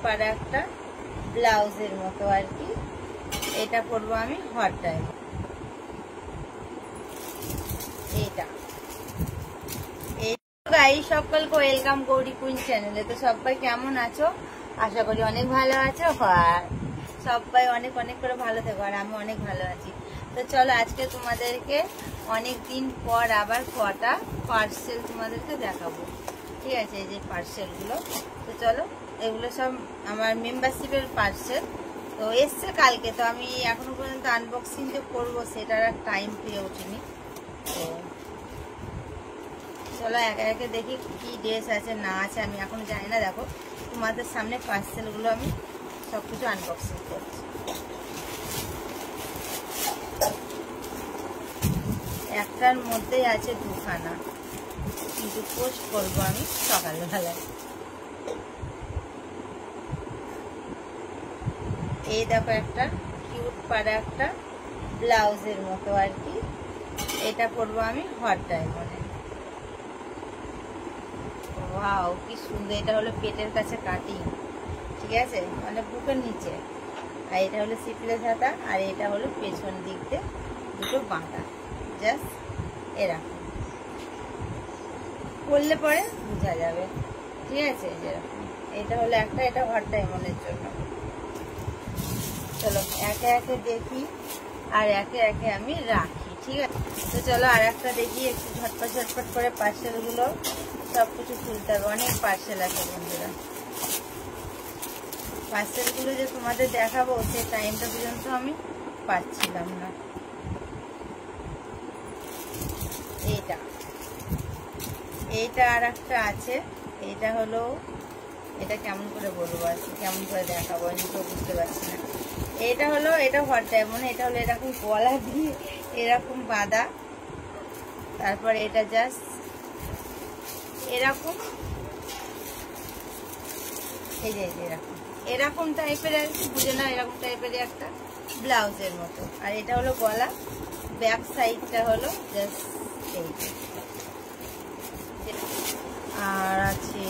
পাড়া একটা ব্লাউজের মতো আর কি। এটা পরবো আমি হট টাইম। এইটা গাইস, সকলকে ওয়েলকাম গৌরী কুইন চ্যানেলে। তো সবাই কেমন আছো? আশা করি অনেক ভালো আছো। সবাই অনেক অনেক করে ভালো থেকো, আর আমি অনেক ভালো আছি। তো চলো আজকে তোমাদেরকে অনেক দিন পর আবার কটা পার্সেল তোমাদেরকে দেখাবো, ঠিক আছে? এই যে পার্সেলগুলো, তো চলো এগুলো সব আমার মেম্বারশিপের পার্সেল। তো এসছে কালকে, তো আমি এখনো পর্যন্ত আনবক্সিং যে করবো সেটার আর টাইম পেয়ে উঠিনি। তো চলো একে একে দেখি কি ড্রেস আছে না আছে, আমি এখন জানি না। দেখো তোমাদের সামনে পার্সেলগুলো আমি সব কিছু আনবক্সিং করছি। একটার মধ্যেই আছে দুখানা, কিন্তু পোস্ট করবো আমি সকালবেলায়। এই দেখো একটা কিউট পাড়া একটা ব্লাউজের মতো আর কি। এটা পরবো আমি হট ডায়মন্ডে। ওয়াও কি সুন্দর! এটা হলো পেটের কাছে কাটিং, ঠিক আছে, মানে বুকের নিচে। আর এটা হলো সিপলেস হাতা, আর এটা হলো পেছন দিক দিয়ে দুটো বাঁধা, জাস্ট এরকম করলে পরে বোঝা যাবে, ঠিক আছে? যেরকম এটা হলো একটা, এটা হট ডায়মন্ডের জন্য। চলো একে একে দেখি আর একে একে আমি রাখি, ঠিক আছে? তো চলো আর একটা দেখি, একটু ঝটপট ঝটপট করে পার্সেলগুলো সবকিছু খুলতে হবে। অনেক পার্সেল আছে বন্ধুরা। পার্সেলগুলো যে তোমাদের দেখাবো সেই টাইমটা পর্যন্ত আমি পাচ্ছিলাম না। এইটা আর একটা আছে। এইটা হলো, এটা কেমন করে বলবো আর কি, কেমন করে দেখাবো আমি তো বুঝতে পারছি না। এটা হলো, এটা হট ডায়মন্ড। এটা হলো এরকম গলা দিয়ে এরকম বাঁধা, তারপর এটা জাস্ট এরকম, এই যে এরকম এরকম টাইপের আর কি, বুঝে না, এরকম টাইপের একটা ব্লাউজের মতো। আর এটা হলো গলা, ব্যাক সাইডটা হলো জাস্ট এই। আর আছে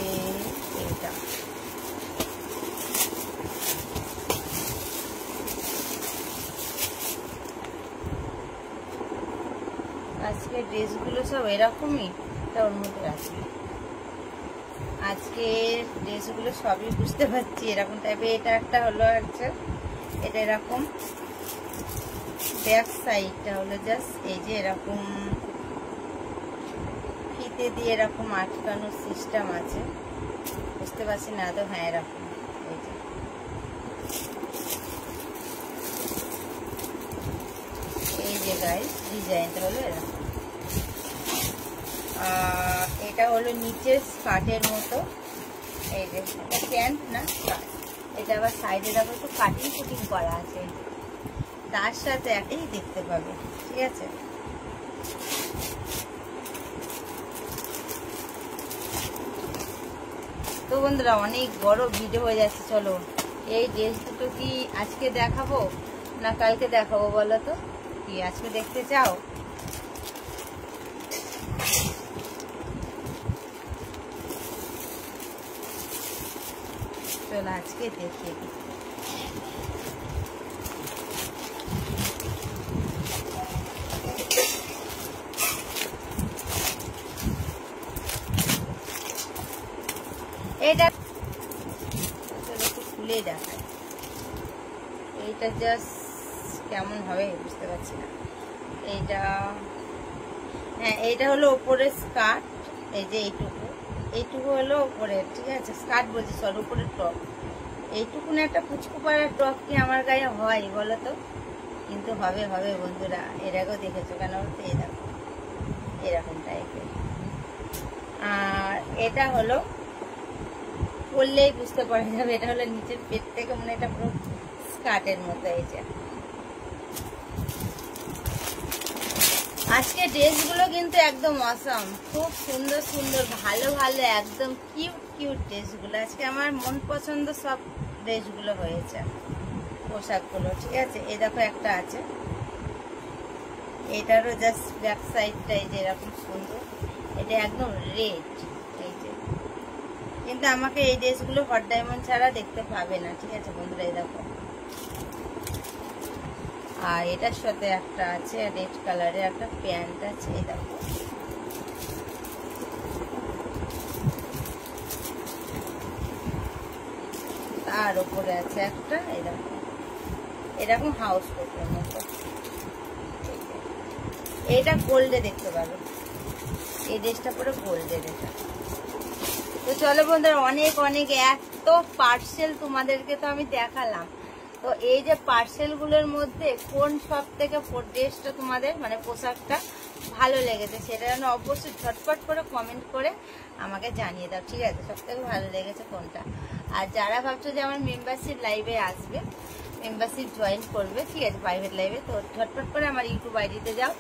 এইটা, আজকে ড্রেসগুলো সব এরকমই, ওর মধ্যে আছে। আজকে ড্রেসগুলো সবই বুঝতে পারছি এরকম টাইপের। এটা একটা হলো একটা, এটা এরকম ব্যাক সাইডটা হলো জাস্ট এই যে এরকম ফিতে দিয়ে এরকম আটকানোর সিস্টেম আছে, বুঝতে পারছি না তো। হ্যাঁ এরকম, এই যে গাইস ডিজাইনটা হলো এরকম। এটা হলো নিচে স্কার্টের মতো, এই যে এটা প্যান্ট না স্কার্ট। এটা আবার সাইডে দেখো একটু কাটিং কুটিং করা আছে, তার সাথে একটাই দেখতে পাবে, ঠিক আছে? তো বন্ধুরা অনেক বড় ভিডিও হয়ে যাচ্ছে। চলো এই ড্রেস দুটো কি আজকে দেখাবো না কালকে দেখাবো বলো তো? কি আজকে দেখতে চাও? চলো আজকে দেখিয়ে দিই। এটা চলো একটু খুলে দেখায়, এইটা জাস্ট কেমন হবে বুঝতে পারছি না। এইটা, হ্যাঁ এইটা হলো ওপরের স্কার্ট, এই যে এইটুকু হলো ওপরের, ঠিক আছে? স্কার্ট বলছি, সর উপরের টপ। এইটুকু না একটা পুচকু পাড়ার টপ কি আমার গায়ে হয় বলো তো? কিন্তু হবে হবে বন্ধুরা, এর আগেও দেখেছো কেন বলতে? এই দেখো এরকম টাইপের। আর এটা হলো পরলেই বুঝতে পারা যাবে, এটা হলো নিচের পেট থেকে মানে এটা পুরো স্কার্টের মতো। এই যে আজকে ড্রেসগুলো কিন্তু একদম অসম, খুব সুন্দর সুন্দর, ভালো ভালো, একদম কিউট কিউট ড্রেসগুলো। আজকে আমার মন পছন্দ সব ড্রেসগুলো হয়েছে, পোশাকগুলো, ঠিক আছে? এই দেখো একটা আছে, এটারও জাস্ট ব্যাক সাইডটা এই যে এরকম সুন্দর। এটা একদম রেড, এই যে কিন্তু আমাকে এই ড্রেসগুলো হট ডায়মন্ড ছাড়া দেখতে পাবে না, ঠিক আছে বন্ধুরা। এই দেখো, আর এটার সাথে একটা আছে রেড কালারের একটা প্যান্ট আছে, এই দেখো। তার উপরে আছে একটা এরকম হাউস কোটের মতো, এটা গোল্ডে দেখতে পারো, এই ড্রেসটা পুরো গোল্ডের এটা। তো চলো বন্ধুরা, অনেক অনেক এত পার্সেল তোমাদেরকে তো আমি দেখালাম। তো এই যে পার্সেল গুলোর মধ্যে কোন সব থেকে ড্রেসটা তোমাদের মানে পোশাকটা ভালো লেগেছে সেটা যেন অবশ্যই ঝটপট করে কমেন্ট করে আমাকে জানিয়ে দাও, ঠিক আছে? সব থেকে ভালো লেগেছে কোনটা। আর যারা ভাবছো যে আমার মেম্বারশিপ লাইভে আসবে, মেম্বারশিপ জয়েন করবে, ঠিক আছে, প্রাইভেট লাইভে, তো ঝটপট করে আমার ইউটিউব আইডিতে যাও,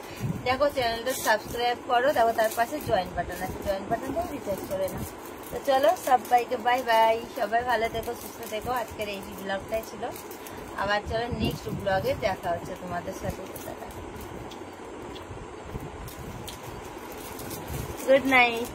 দেখো চ্যানেলটা সাবস্ক্রাইব করো, দেখো তার পাশে জয়েন বাটন আছে, জয়েন বাটনটা রিচার্জ করে নাও। তো চলো সবাইকে বাই বাই, সবাই ভালো থেকো, সুস্থ থেকো। আজকের এই ব্লগটাই ছিল, আবার চলো নেক্সট ব্লগে দেখা হচ্ছে তোমাদের সাথে। Good night.